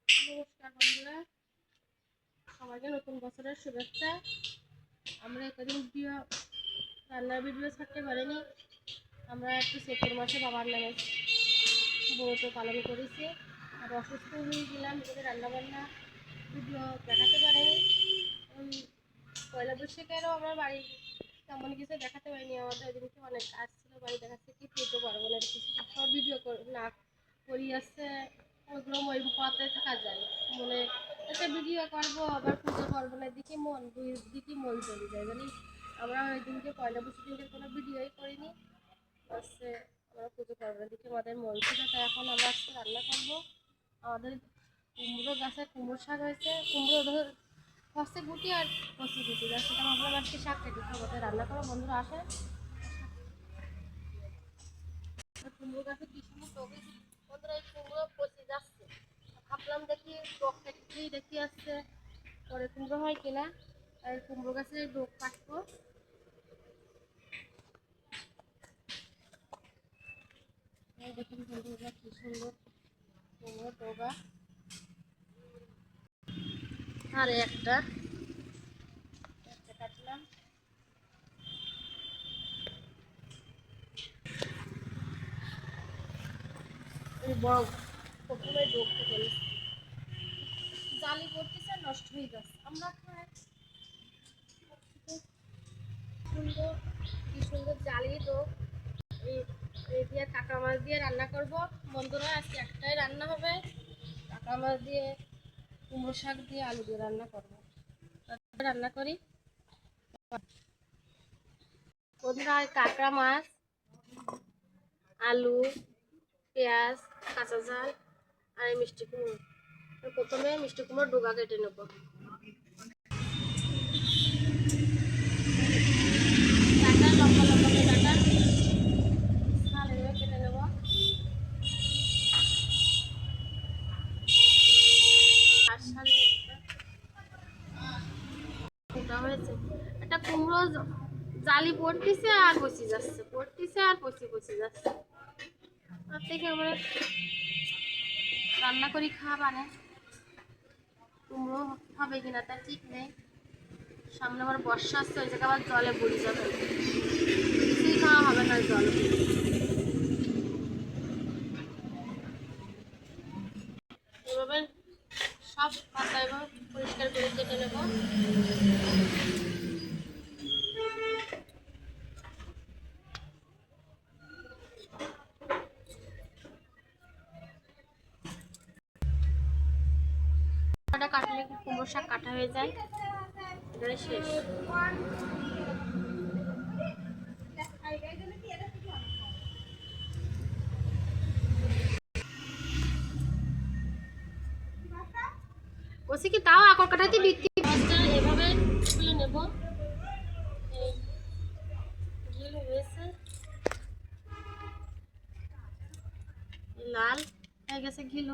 নমস্কার বন্ধুরা, সবাইকে নতুন বছরের শুভেচ্ছা। আমরা এতদিন রান্নার ভিডিও ছাড়তে পারিনি। আমরা একটু চৈত্র মাসে বাবার নামে ব্রত পালন করেছি, আর অসুস্থ হয়ে গেলাম বলে রান্নাবান্না ভিডিও দেখাতে পারিনি। পয়লা বৈশাখেরও আমার বাড়ি তেমন কিছু দেখাতে পারিনি। আমাদের ওইদিনকে অনেক কাজ ছিল, বাড়ি দেখাচ্ছে কি পুজো পার্বণের কিছু সব ভিডিও না করি আসছে, ওইগুলো ওই পথে থাকা যায় মনে একটা ভিডিও করবো, আবার পুজো পার্বণের দিকে দুই দিকে মন চলে যায় জানিস। আমরা ওই দিনকে পয়লা বৈশাখ দিনকে কোনো ভিডিওই করিনি, হচ্ছে আমরা পুজো পার্বণের দিকে আমাদের মন ছিল। তাই এখন আমরা আজকে রান্না করবো। আমাদের কুমড়ো গাছে কুমড়ো শাক হয়েছে, কুমড়ো হচ্ছে গুটি আর কচি গুটি গাছ, সেটা ভাবলাম আজকে শাক কেটে খাবো, তাই রান্না করো। বন্ধুরা আসে, কুমড়ো গাছে কি সুন্দর টক হয়েছে। বন্ধুরা এই কুমড়ো পচে যাচ্ছে, ভাবলাম দেখি টক কেটে দেখি আসছে পরে কুমড়ো হয় কিনা। আর কুমড়ো গাছের ডোক কাটবো। দেখুন বন্ধুরা কি সুন্দর কুমড়ো ডোগা। আর একটা কাটলাম। এই বড় প্রথমে ডোক থেকে জালি করতেছে, নষ্ট হয়ে যাচ্ছে। আমরা সুন্দর কি সুন্দর জালি ডোক এই দিয়ে কাঁকড়া মাছ দিয়ে রান্না করব। বন্ধুরা আজকে একটাই রান্না হবে, কাঁকড়া মাছ দিয়ে কুমড়ো শাক দিয়ে আলু দিয়ে রান্না করব। রান্না করি বন্ধুরা। কাঁকড়া মাছ, আলু, পেঁয়াজ, কাঁচা ঝাল আর মিষ্টি কুমড়ো। প্রথমে মিষ্টি কুমড়োর ডোগা কেটে নেব। লম্বা লম্বা করে ডাটা ছাল এগুলো কেটে নেব। আর সালে হয়েছে একটা কুমড়ো জালি পড়তেছে আর পচি যাচ্ছে, পড়তেছে আর পচি যাচ্ছে। তার থেকে আমরা রান্না করি খাবার, কুমড়ো হবে কিনা তা ঠিক নেই। সামনে আবার বর্ষা আসছে, ওই জায়গায় আবার জলে বুড়ি যাবে, কিছুই খাওয়া হবে না জল। এভাবে সব পাতা এভাবে পরিষ্কার করে কেটে নেব। কাটলে কুমড়ো শাক কাটা হয়ে যায়, এবারে শেষ। কষি কি তাও আকর কাটাতে দিচ্ছি। এভাবে তুলে নেব। ঘিল হয়েছে, লাল হয়ে গেছে ঘিল।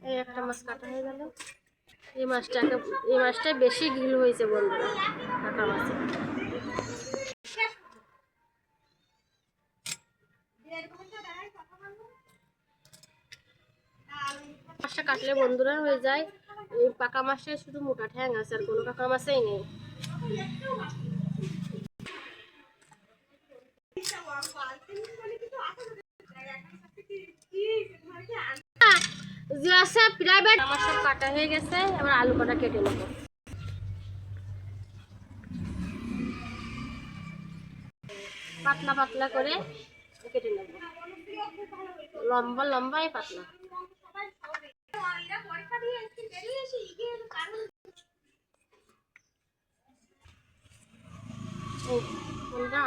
এই একটা মাছ কাটা হয়ে গেল। এই মাছটাই বেশি ঘিল হয়েছে বন্ধুরা, কাটা মাছে। মাছটা কাটলে বন্ধুরা হয়ে যায়। এই পাকা মাছটা শুধু মোটা ঠ্যাং আছে, আর কোনো পাকা মাছেই নেই। প্রাইভেট আমার সব কাটা হয়ে গেছে, এবার আলু কটা কেটে নেব। পাতলা পাতলা করে কেটে নেব, লম্বা লম্বাই পাতলা।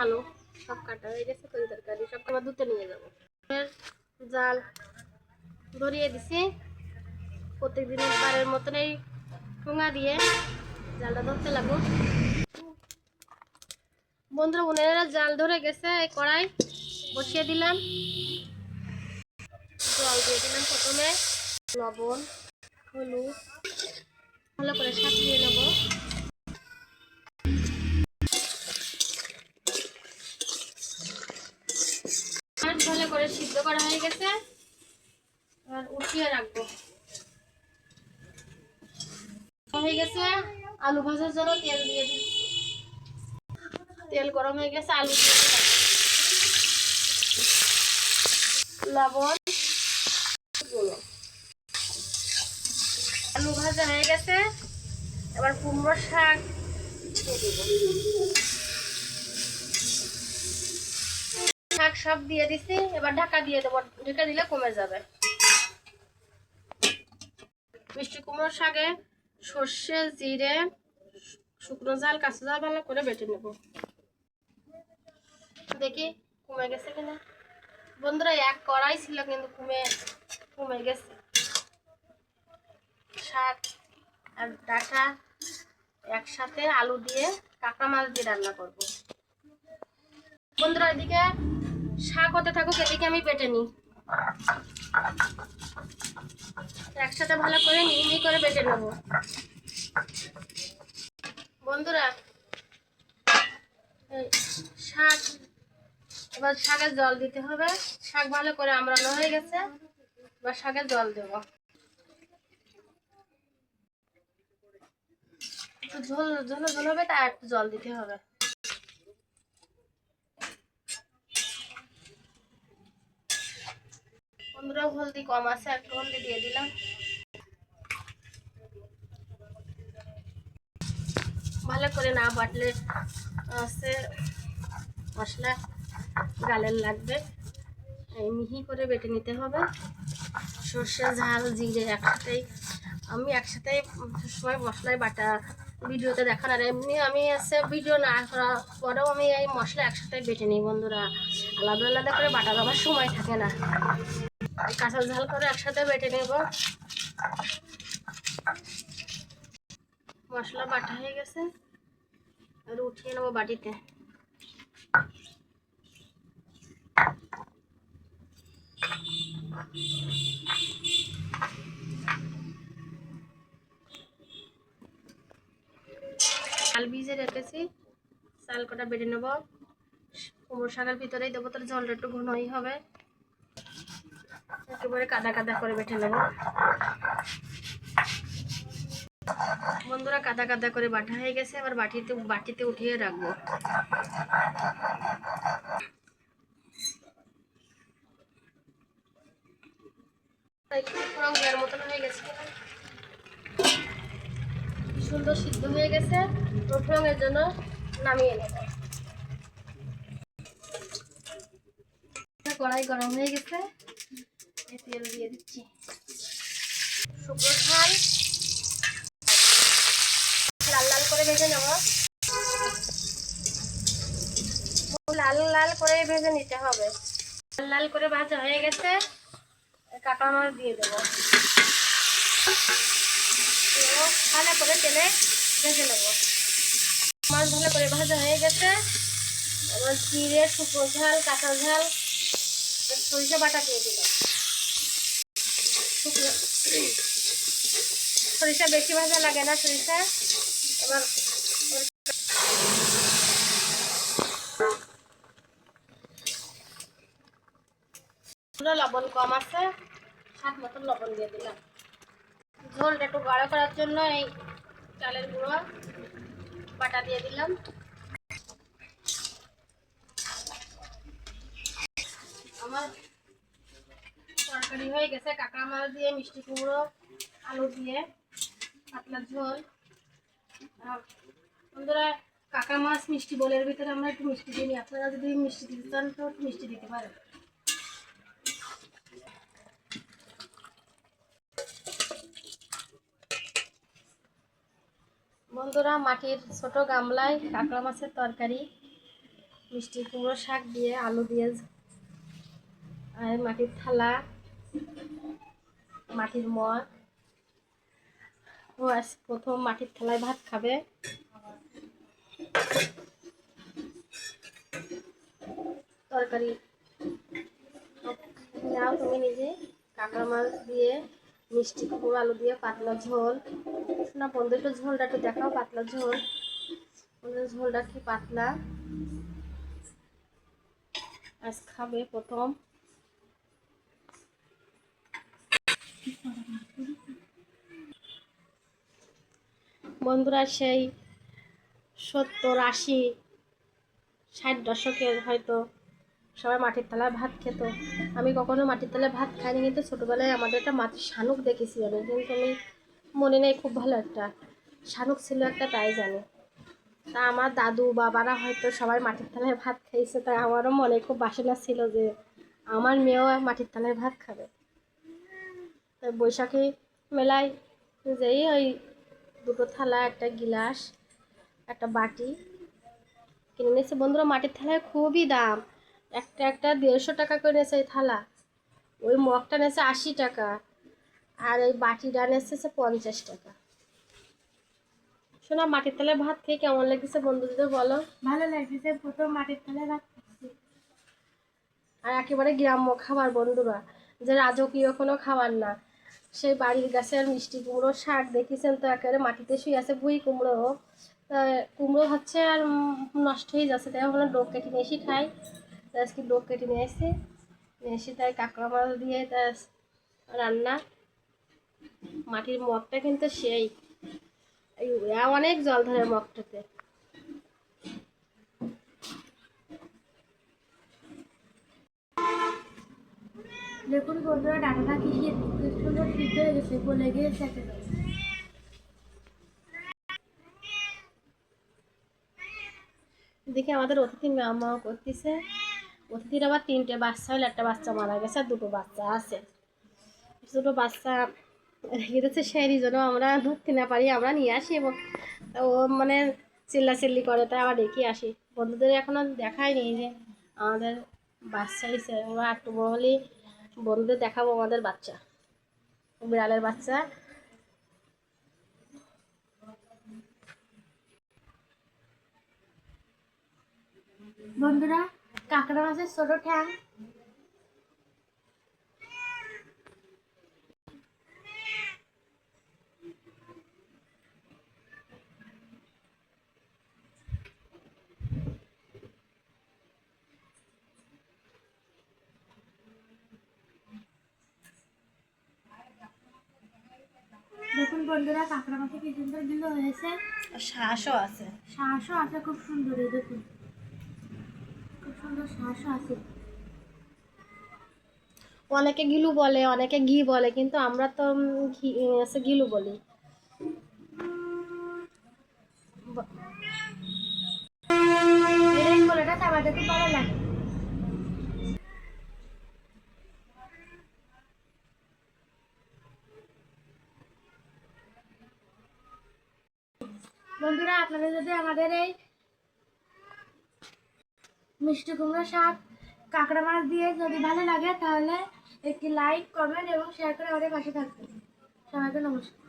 আলু সব কাটা হয়ে গেছে, তরি তরকারি সব আবার ধুতে নিয়ে যাবো। জাল ধরিয়ে দিছি, প্রত্যেকদিনের বারের মতন এই ঠোঙা দিয়ে জালটা ধরতে লাগবো। বন্ধুরা উনারা জাল ধরে গেছে, এই কড়াই বসিয়ে দিলাম, জল দিয়ে দিলাম। প্রথমে লবণ, হলুদ ভালো করে সাজিয়ে নেব। মাছ ভালো করে সিদ্ধ করা হয়ে গেছে, এবার উঠিয়ে রাখবো। হয়ে গেছে, আলু ভাজার জন্য তেল দিয়ে দিচ্ছি। তেল গরম হয়ে গেছে, আলু দিয়ে দিলাম, লবণ, আলু ভাজা হয়ে গেছে। এবার কুমড়ো শাক দিয়ে দিব, শাক সব দিয়ে দিছি। এবার ঢাকা দিয়ে দেবো, ঢাকা দিলে কমে যাবে। মিষ্টি কুমড়োর শাকে সর্ষে, জিরে, শুকনো ঝাল, কাঁচা ঝাল ভালো করে বেটে নেব। দেখি কমে গেছে কিনা। বন্ধুরা, এক কড়াই ছিল কিন্তু কমে গেছে। শাক আর ডাঁটা একসাথে আলু দিয়ে কাঁকড়া মাছ দিয়ে রান্না করব। বন্ধুরা, এদিকে শাক হতে থাকুক, এদিকে আমি বেটে নিই। একসাথে ভালো করে মিহি করে বেটে নেব। বন্ধুরা, শাক, এবার শাকের জল দিতে হবে। শাক ভালো করে আমড়ানো হয়ে গেছে, এবার শাকের জল দেব। একটু ঝোল ঝোল ঝোল হবে, তাই একটু জল দিতে হবে। বন্ধুরা, হলদি কম আছে, একটু হলদি দিয়ে দিলাম। ভালো করে না বাটলে আছে মশলা গালের লাগবে, মিহি করে বেটে নিতে হবে। সর্ষে, ঝাল, জিরে একসাথেই, আমি একসাথেই সময় মশলায় বাটা ভিডিওতে দেখান, আর এমনি আমি আছে ভিডিও না করার পরেও আমি এই মশলা একসাথে বেটে নিই। বন্ধুরা, আলাদা আলাদা করে বাটার আমার সময় থাকে না, কাঁচা ঝাল করে একসাথে বেটে নেব। মশলা বাটা হয়ে গেছে, আর উঠিয়ে নেবো বাটিতে। চাল ভিজে রেখেছি, চাল কটা বেটে নেব। কুমড়ো শাকের ভিতরেই দেবো, তাহলে জলটা একটু ঘনই হবে। একেবারে কাদা কাদা করে বেটে নেব। বন্ধুরা, কাদা কাদা করে বাটা হয়ে গেছে, এবার বাটিতে উঠিয়ে রাখবো। রঙের মতন হয়ে গেছে, সুন্দর সিদ্ধ হয়ে গেছে। রঙের জন্য নামিয়ে নেব। কড়াই গরম হয়ে গেছে, তেল দিয়ে দিচ্ছি। শুকনো ঝাল লাল লাল করে ভেজে নেব, লাল লাল করে ভেজে নিতে হবে। লাল লাল করে ভাজা হয়ে গেছে, কাঁকড়া মাছ দিয়ে দেবো। ভালো করে তেলে ভেজে নেব। মাছ ভালো করে ভাজা হয়ে গেছে, এবার জিরে, শুকনো ঝাল, কাঁচা ঝাল, সরিষা বাটা দিয়ে দিলাম। সরিষা বেশি ভাজা লাগে না, সরিষা। এবার লবণ কম আছে, স্বাদ মতন লবণ দিয়ে দিলাম। ঝোলটা একটু গাঢ় করার জন্য এই চালের গুঁড়ো বাটা দিয়ে দিলাম। আমার তরকারি হয়ে গেছে, কাঁকড়া মাছ দিয়ে, মিষ্টি কুমড়ো, আলু দিয়ে পাতলা ঝোল। বন্ধুরা, কাঁকড়া মাছ মিষ্টি বোলের ভিতরে আমরা একটু মিষ্টি দিই, আপনারা যদি মিষ্টি দিতে চান তো একটু মিষ্টি দিতে পারেন। বন্ধুরা, মাটির ছোট গামলায় কাঁকড়া মাছের তরকারি, মিষ্টি কুমড়ো শাক দিয়ে, আলু দিয়ে, আর মাটির থালা, মাটির মগ। ও আজ প্রথম মাটির থালায় ভাত খাবে। তরকারি নাও তুমি নিজে। কাঁকড়া মাছ দিয়ে, মিষ্টি কুমড়ো, আলু দিয়ে পাতলা ঝোল। না বন্ধু, একটু ঝোলটা একটু দেখাও, পাতলা ঝোল। ঝোলটা কি পাতলা, আজ খাবে প্রথম। বন্ধুরা সেই 70, 80, 60 দশকের হয়তো সবাই মাটির তলায় ভাত খেত। আমি কখনো মাটির তলায় ভাত খাইনি, কিন্তু ছোটোবেলায় আমাদের একটা মাটির শানুক দেখেছি আমি, কিন্তু আমি মনে নেই খুব ভালো একটা শানুক ছিল একটা, তাই জানি। তা আমার দাদু বাবারা হয়তো সবাই মাটির তলায় ভাত খাইছে, তাই আমারও মনে খুব বাসনা ছিল যে আমার মেয়েও মাটির তলায় ভাত খাবে। তাই বৈশাখী মেলায় যেই ওই 2টো থালা, একটা গিলাস, একটা বাটি কিনে নিয়েছে। বন্ধুরা মাটির থালায় খুবই দাম, একটা 150 টাকা করে নিয়েছে এই থালা। ওই মগটা নিয়েছে 80 টাকা, আর এই বাটিটা নিয়েছে 50 টাকা। শোনা, মাটির তলায় ভাত খেয়ে কেমন লেগেছে বন্ধুদের বলো? ভালো লাগছে, প্রথম মাটির তলায় ভাত খাচ্ছি। আর একেবারে গ্রাম্য খাবার বন্ধুরা, যে রাজকীয় কোনো খাবার না। সেই বাড়ির গাছের মিষ্টি কুমড়ো শাক দেখেছেন তো, একেবারে মাটিতে শুয়ে আছে ভুঁই কুমড়ো। কুমড়ো হচ্ছে আর নষ্ট হয়ে যাচ্ছে, তাই ভাবলাম ডোক কেটে নিয়ে এসে খাই। তাই আজকে ডোক কেটে নিয়ে এসে তাই কাঁকড়া মাছ দিয়ে তা রান্না। মাটির মগটা কিন্তু সেই অনেক জল ধরে মগটাতে। দেখুন বন্ধুরা, ডাটাটা কি সুন্দর সিদ্ধ হয়ে গেছে, গলে গিয়েছে একেবারে। দেখি আমাদের অতিথি মা করতেছে। অতিথির আবার 3টে বাচ্চা হলে, একটা বাচ্চা মারা গেছে আর 2টো বাচ্চা আছে। 2টো বাচ্চা রেখে দিচ্ছে, সেই জন্য আমরা ধরতে না পারি আমরা নিয়ে আসি, এবং ও মানে চিল্লাচিল্লি করে, তাই আবার রেখে আসি। বন্ধুদের এখনও দেখায়নি যে আমাদের বাচ্চা হিসে, আমরা একটু বড় হলেই বন্ধুদের দেখাবো আমাদের বাচ্চা, বিড়ালের বাচ্চা। বন্ধুরা, কাঁকড়া মাছের ছোট ঠ্যাং। দেখুন বন্ধুরা, কাঁকড়া মাছে কি সুন্দর গিলো হয়েছে, শ্বাসও আছে। শ্বাসও আছে খুব সুন্দর। এই দেখুন, খুব সুন্দর শ্বাসও আছে। অনেকে গিলু বলে, অনেকে ঘি বলে, কিন্তু আমরা তো ঘি গিলু বলি। এই গলাটা চাবাতে খুব ভালো লাগে। বন্ধুরা, আপনাদের যদি আমাদের এই মিষ্টি কুমড়ো শাক কাঁকড়া মাছ দিয়ে যদি ভালো লাগে, তাহলে একটি লাইক, কমেন্ট এবং শেয়ার করে আমাদের পাশে থাকবেন। সবাইকে নমস্কার।